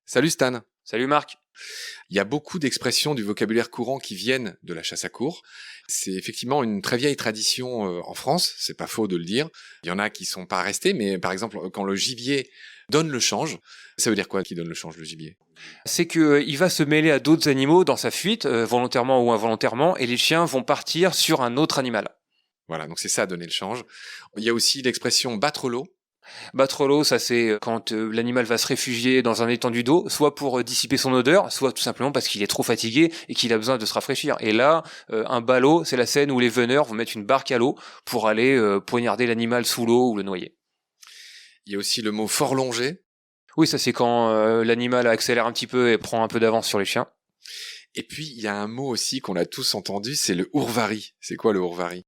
Salut Stan. Salut Marc. Il y a beaucoup d'expressions du vocabulaire courant qui viennent de la chasse à courre. C'est effectivement une très vieille tradition en France, c'est pas faux de le dire. Il y en a qui sont pas restés, mais par exemple, quand le gibier donne le change, ça veut dire quoi qui donne le change, le gibier? C'est que il va se mêler à d'autres animaux dans sa fuite, volontairement ou involontairement, et les chiens vont partir sur un autre animal. Voilà, donc c'est ça, donner le change. Il y a aussi l'expression battre l'eau. Battre l'eau, ça c'est quand l'animal va se réfugier dans un étendue d'eau, soit pour dissiper son odeur, soit tout simplement parce qu'il est trop fatigué et qu'il a besoin de se rafraîchir. Et là, un ballot, c'est la scène où les veneurs vont mettre une barque à l'eau pour aller poignarder l'animal sous l'eau ou le noyer. Il y a aussi le mot forlonger. Oui, ça c'est quand l'animal accélère un petit peu et prend un peu d'avance sur les chiens. Et puis, il y a un mot aussi qu'on a tous entendu, c'est le ourvari. C'est quoi le ourvari?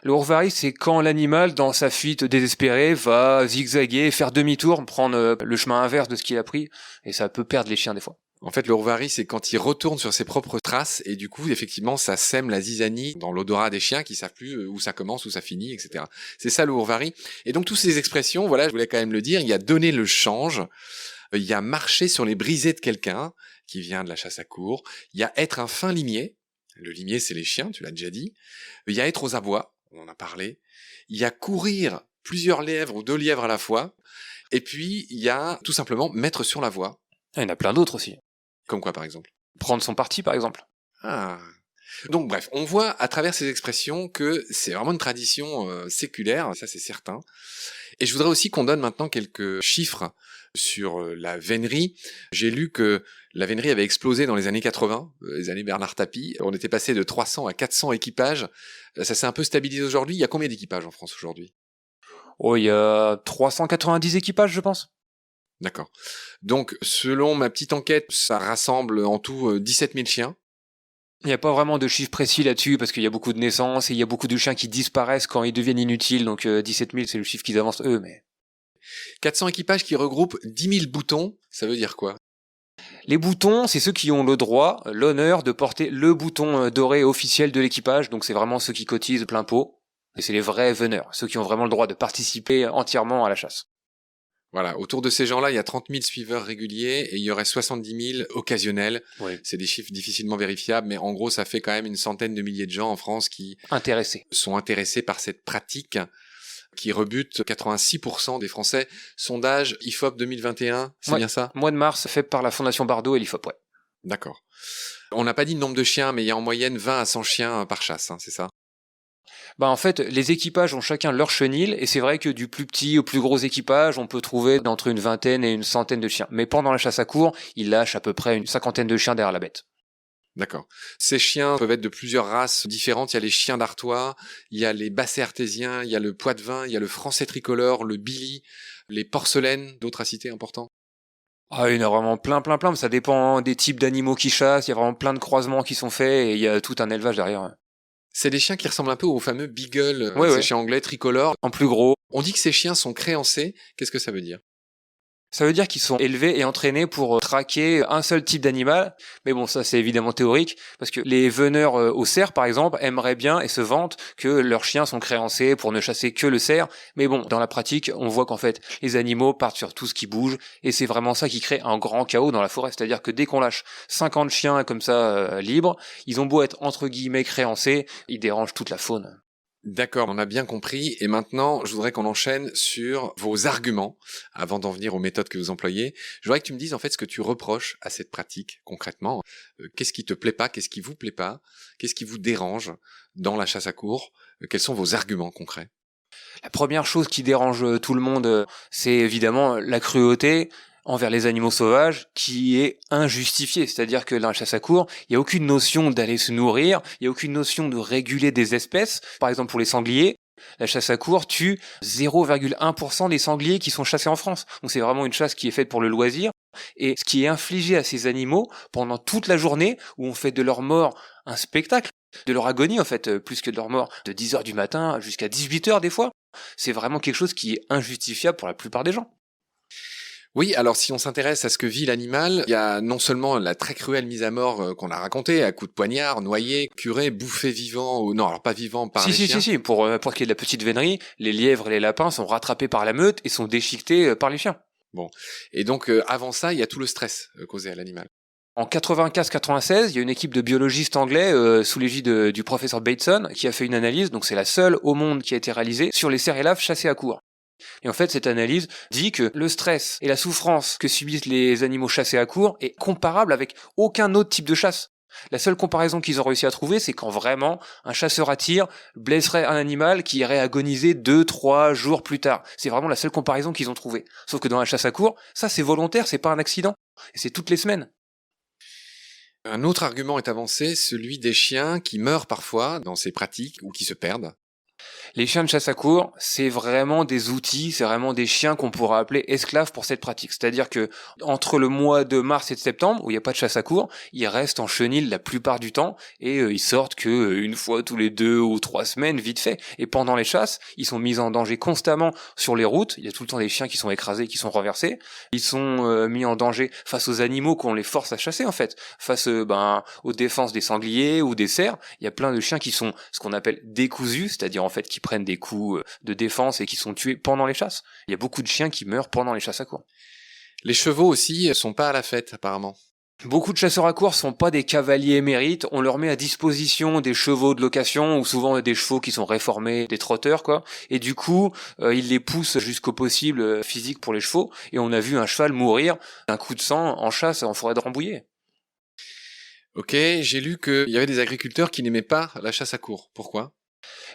Le ourvari, c'est quand l'animal, dans sa fuite désespérée, va zigzaguer, faire demi-tour, prendre le chemin inverse de ce qu'il a pris, et ça peut perdre les chiens des fois. En fait, le ourvari, c'est quand il retourne sur ses propres traces, et du coup, effectivement, ça sème la zizanie dans l'odorat des chiens qui savent plus où ça commence, où ça finit, etc. C'est ça le ourvari. Et donc, toutes ces expressions, voilà, je voulais quand même le dire, il y a donner le change, il y a marcher sur les brisées de quelqu'un, qui vient de la chasse à courre, il y a être un fin limier. Le limier, c'est les chiens, tu l'as déjà dit. Il y a être aux abois, on en a parlé. Il y a courir plusieurs lièvres ou 2 lièvres à la fois. Et puis, il y a tout simplement mettre sur la voie. Il y en a plein d'autres aussi. Comme quoi, par exemple? Prendre son parti, par exemple. Ah. Donc bref, on voit à travers ces expressions que c'est vraiment une tradition séculaire, ça c'est certain. Et je voudrais aussi qu'on donne maintenant quelques chiffres sur la vénerie. J'ai lu que la vénerie avait explosé dans les années 80, les années Bernard Tapie. On était passé de 300 à 400 équipages. Ça s'est un peu stabilisé aujourd'hui. Il y a combien d'équipages en France aujourd'hui? Oh, il y a 390 équipages, je pense. D'accord. Donc, selon ma petite enquête, ça rassemble en tout 17 000 chiens. Il n'y a pas vraiment de chiffre précis là-dessus, parce qu'il y a beaucoup de naissances, et il y a beaucoup de chiens qui disparaissent quand ils deviennent inutiles, donc 17 000, c'est le chiffre qu'ils avancent eux, mais... 400 équipages qui regroupent 10 000 boutons, ça veut dire quoi? Les boutons, c'est ceux qui ont le droit, l'honneur de porter le bouton doré officiel de l'équipage, donc c'est vraiment ceux qui cotisent plein pot, et c'est les vrais veneurs, ceux qui ont vraiment le droit de participer entièrement à la chasse. Voilà, autour de ces gens-là, il y a 30 000 suiveurs réguliers et il y aurait 70 000 occasionnels. Oui. C'est des chiffres difficilement vérifiables, mais en gros, ça fait quand même une centaine de milliers de gens en France qui sont intéressés par cette pratique qui rebute 86% des Français. Sondage IFOP 2021, c'est bien ça? Mois de mars, fait par la Fondation Bardot et l'IFOP, ouais. D'accord. On n'a pas dit le nombre de chiens, mais il y a en moyenne 20 à 100 chiens par chasse, hein, c'est ça? Bah en fait, les équipages ont chacun leur chenil, et c'est vrai que du plus petit au plus gros équipage, on peut trouver d'entre une vingtaine et une centaine de chiens. Mais pendant la chasse à courre, ils lâchent à peu près une cinquantaine de chiens derrière la bête. D'accord. Ces chiens peuvent être de plusieurs races différentes. Il y a les chiens d'Artois, il y a les Basset artésiens, il y a le Poitevin, il y a le Français tricolore, le Billy, les Porcelaines, d'autres à citer importants. Ah, il y en a vraiment plein, mais ça dépend des types d'animaux qui chassent, il y a vraiment plein de croisements qui sont faits, et il y a tout un élevage derrière. C'est des chiens qui ressemblent un peu aux fameux Beagle, Ouais. chiens anglais tricolores. En plus gros. On dit que ces chiens sont créancés. Qu'est-ce que ça veut dire? Ça veut dire qu'ils sont élevés et entraînés pour traquer un seul type d'animal. Mais bon, ça c'est évidemment théorique, parce que les veneurs au cerf, par exemple, aimeraient bien et se vantent que leurs chiens sont créancés pour ne chasser que le cerf. Mais bon, dans la pratique, on voit qu'en fait, les animaux partent sur tout ce qui bouge, et c'est vraiment ça qui crée un grand chaos dans la forêt. C'est-à-dire que dès qu'on lâche 50 chiens comme ça libres, ils ont beau être entre guillemets créancés, ils dérangent toute la faune. D'accord, on a bien compris. Et maintenant, je voudrais qu'on enchaîne sur vos arguments, avant d'en venir aux méthodes que vous employez. Je voudrais que tu me dises en fait ce que tu reproches à cette pratique, concrètement. Qu'est-ce qui te plaît pas? Qu'est-ce qui vous plaît pas? Qu'est-ce qui vous dérange dans la chasse à courre? Quels sont vos arguments concrets? La première chose qui dérange tout le monde, c'est évidemment la cruauté envers les animaux sauvages qui est injustifiée. C'est-à-dire que dans la chasse à courre, il n'y a aucune notion d'aller se nourrir, il n'y a aucune notion de réguler des espèces. Par exemple, pour les sangliers, la chasse à courre tue 0,1% des sangliers qui sont chassés en France. Donc c'est vraiment une chasse qui est faite pour le loisir. Et ce qui est infligé à ces animaux pendant toute la journée, où on fait de leur mort un spectacle, de leur agonie en fait, plus que de leur mort, de 10h du matin jusqu'à 18h des fois, c'est vraiment quelque chose qui est injustifiable pour la plupart des gens. Oui, alors si on s'intéresse à ce que vit l'animal, il y a non seulement la très cruelle mise à mort qu'on a racontée, à coups de poignard, noyé, curé, bouffé vivant, ou non, alors pas vivant, par les chiens. Si. Pour qu'il y ait de la petite vénerie, les lièvres et les lapins sont rattrapés par la meute et sont déchiquetés par les chiens. Bon. Et donc, avant ça, il y a tout le stress causé à l'animal. En 95-96, il y a une équipe de biologistes anglais sous l'égide du professeur Bateson qui a fait une analyse, donc c'est la seule au monde qui a été réalisée, sur les cerfs et laves chassés à courre. Et en fait, cette analyse dit que le stress et la souffrance que subissent les animaux chassés à courre est comparable avec aucun autre type de chasse. La seule comparaison qu'ils ont réussi à trouver, c'est quand vraiment un chasseur à tir blesserait un animal qui irait agoniser 2-3 jours plus tard. C'est vraiment la seule comparaison qu'ils ont trouvée. Sauf que dans la chasse à courre, ça c'est volontaire, c'est pas un accident. Et c'est toutes les semaines. Un autre argument est avancé, celui des chiens qui meurent parfois dans ces pratiques ou qui se perdent. Les chiens de chasse à courre, c'est vraiment des outils, c'est vraiment des chiens qu'on pourra appeler esclaves pour cette pratique. C'est-à-dire que entre le mois de mars et de septembre, où il n'y a pas de chasse à courre, ils restent en chenil la plupart du temps et ils sortent que une fois tous les 2 ou 3 semaines, vite fait. Et pendant les chasses, ils sont mis en danger constamment sur les routes. Il y a tout le temps des chiens qui sont écrasés, qui sont renversés. Ils sont mis en danger face aux animaux qu'on les force à chasser en fait, face aux défenses des sangliers ou des cerfs. Il y a plein de chiens qui sont ce qu'on appelle décousus, c'est-à-dire en fait qui prennent des coups de défense et qui sont tués pendant les chasses. Il y a beaucoup de chiens qui meurent pendant les chasses à courre. Les chevaux aussi sont pas à la fête, apparemment. Beaucoup de chasseurs à courre sont pas des cavaliers émérites, on leur met à disposition des chevaux de location ou souvent des chevaux qui sont réformés, des trotteurs quoi, et du coup ils les poussent jusqu'au possible physique pour les chevaux, et on a vu un cheval mourir d'un coup de sang en chasse en forêt de Rambouillet. Ok, j'ai lu qu'il y avait des agriculteurs qui n'aimaient pas la chasse à courre. Pourquoi ?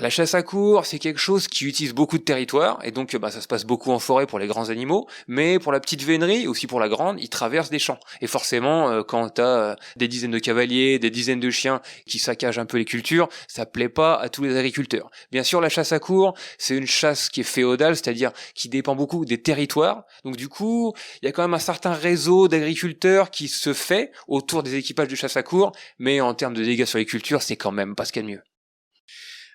La chasse à courre, c'est quelque chose qui utilise beaucoup de territoire, et donc ça se passe beaucoup en forêt pour les grands animaux, mais pour la petite vénerie, aussi pour la grande, ils traversent des champs. Et forcément, quand t'as des dizaines de cavaliers, des dizaines de chiens qui saccagent un peu les cultures, ça plaît pas à tous les agriculteurs. Bien sûr, la chasse à courre, c'est une chasse qui est féodale, c'est-à-dire qui dépend beaucoup des territoires. Donc du coup, il y a quand même un certain réseau d'agriculteurs qui se fait autour des équipages de chasse à courre, mais en termes de dégâts sur les cultures, c'est quand même pas ce qu'il y a de mieux.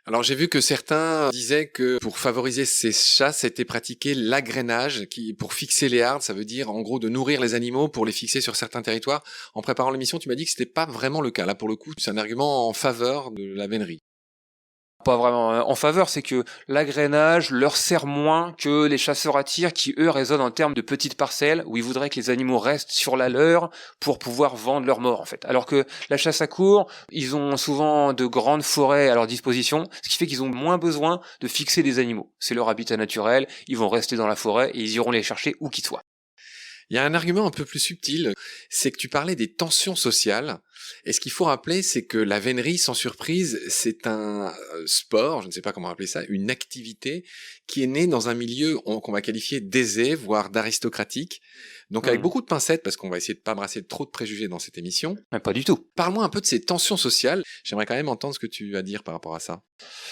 Alors j'ai vu que certains disaient que pour favoriser ces chasses, était pratiqué l'agrainage, qui pour fixer les hardes, ça veut dire en gros de nourrir les animaux pour les fixer sur certains territoires. En préparant l'émission, tu m'as dit que c'était pas vraiment le cas. Là pour le coup, c'est un argument en faveur de la vénerie. Pas vraiment en faveur, c'est que l'agrainage leur sert moins que les chasseurs à tir qui, eux, raisonnent en termes de petites parcelles où ils voudraient que les animaux restent sur la leur pour pouvoir vendre leur mort, en fait. Alors que la chasse à courre, ils ont souvent de grandes forêts à leur disposition, ce qui fait qu'ils ont moins besoin de fixer des animaux. C'est leur habitat naturel, ils vont rester dans la forêt et ils iront les chercher où qu'ils soient. Il y a un argument un peu plus subtil, c'est que tu parlais des tensions sociales. Et ce qu'il faut rappeler, c'est que la vénerie, sans surprise, c'est un sport, je ne sais pas comment appeler ça, une activité qui est née dans un milieu qu'on va qualifier d'aisé, voire d'aristocratique. Donc avec beaucoup de pincettes, parce qu'on va essayer de pas brasser trop de préjugés dans cette émission. Mais pas du tout. Parle-moi un peu de ces tensions sociales. J'aimerais quand même entendre ce que tu as à dire par rapport à ça.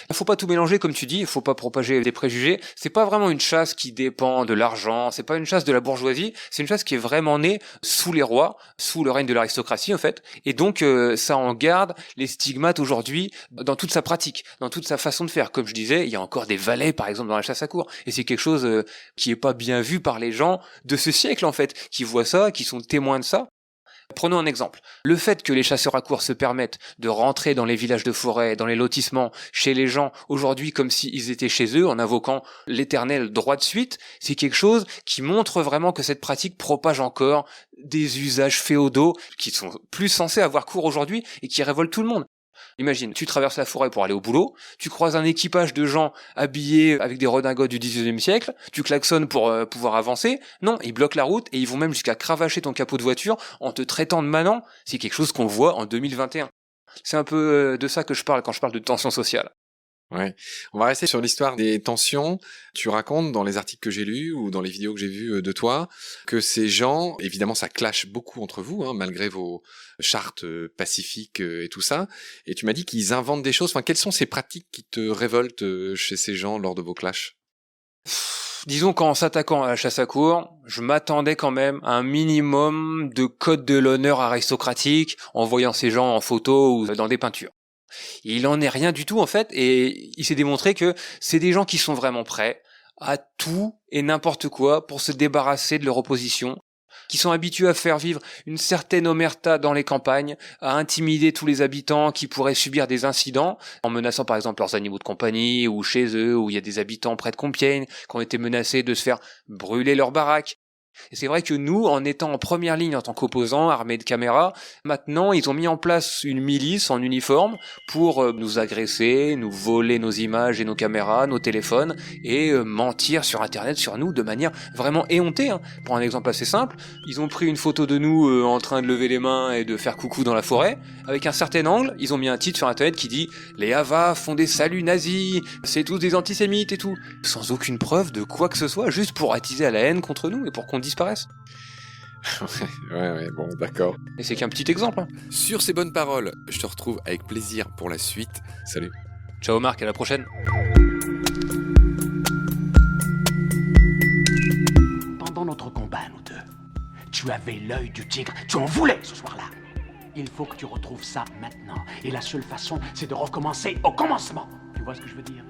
Il faut pas tout mélanger, comme tu dis, il faut pas propager des préjugés. C'est pas vraiment une chasse qui dépend de l'argent, c'est pas une chasse de la bourgeoisie, c'est une chasse qui est vraiment née sous les rois, sous le règne de l'aristocratie en fait, et donc ça en garde les stigmates aujourd'hui dans toute sa pratique, dans toute sa façon de faire. Comme je disais, il y a encore des valets par exemple dans la chasse à courre, et c'est quelque chose qui est pas bien vu par les gens de ce siècle en fait, qui voient ça, qui sont témoins de ça. Prenons un exemple. Le fait que les chasseurs à courre se permettent de rentrer dans les villages de forêt, dans les lotissements, chez les gens, aujourd'hui comme s'ils étaient chez eux, en invoquant l'éternel droit de suite, c'est quelque chose qui montre vraiment que cette pratique propage encore des usages féodaux qui sont plus censés avoir cours aujourd'hui et qui révoltent tout le monde. Imagine, tu traverses la forêt pour aller au boulot, tu croises un équipage de gens habillés avec des redingotes du XIXe siècle, tu klaxonnes pour pouvoir avancer. Non, ils bloquent la route et ils vont même jusqu'à cravacher ton capot de voiture en te traitant de manant. C'est quelque chose qu'on voit en 2021. C'est un peu de ça que je parle quand je parle de tension sociale. Ouais. On va rester sur l'histoire des tensions. Tu racontes dans les articles que j'ai lus ou dans les vidéos que j'ai vues de toi que ces gens, évidemment ça clash beaucoup entre vous, hein, malgré vos chartes pacifiques et tout ça. Et tu m'as dit qu'ils inventent des choses. Enfin, quelles sont ces pratiques qui te révoltent chez ces gens lors de vos clashs ? Disons qu'en s'attaquant à la chasse à courre, je m'attendais quand même à un minimum de code de l'honneur aristocratique en voyant ces gens en photo ou dans des peintures. Il en est rien du tout en fait, et il s'est démontré que c'est des gens qui sont vraiment prêts à tout et n'importe quoi pour se débarrasser de leur opposition, qui sont habitués à faire vivre une certaine omerta dans les campagnes, à intimider tous les habitants qui pourraient subir des incidents, en menaçant par exemple leurs animaux de compagnie, ou chez eux, où il y a des habitants près de Compiègne, qui ont été menacés de se faire brûler leur baraque. Et c'est vrai que nous, en étant en première ligne en tant qu'opposants, armés de caméras, maintenant ils ont mis en place une milice en uniforme pour nous agresser, nous voler nos images et nos caméras, nos téléphones, et mentir sur internet sur nous de manière vraiment éhontée. Pour un exemple assez simple, ils ont pris une photo de nous en train de lever les mains et de faire coucou dans la forêt, avec un certain angle, ils ont mis un titre sur internet qui dit « Les Havas font des saluts nazis, c'est tous des antisémites et tout », sans aucune preuve de quoi que ce soit, juste pour attiser à la haine contre nous et pour qu'on disparaisse. Ouais, bon, d'accord. Et c'est qu'un petit exemple. Sur ces bonnes paroles, je te retrouve avec plaisir pour la suite. Salut. Ciao Marc, à la prochaine. Pendant notre combat, nous deux, tu avais l'œil du tigre, tu en voulais ce soir-là. Il faut que tu retrouves ça maintenant. Et la seule façon, c'est de recommencer au commencement. Tu vois ce que je veux dire ?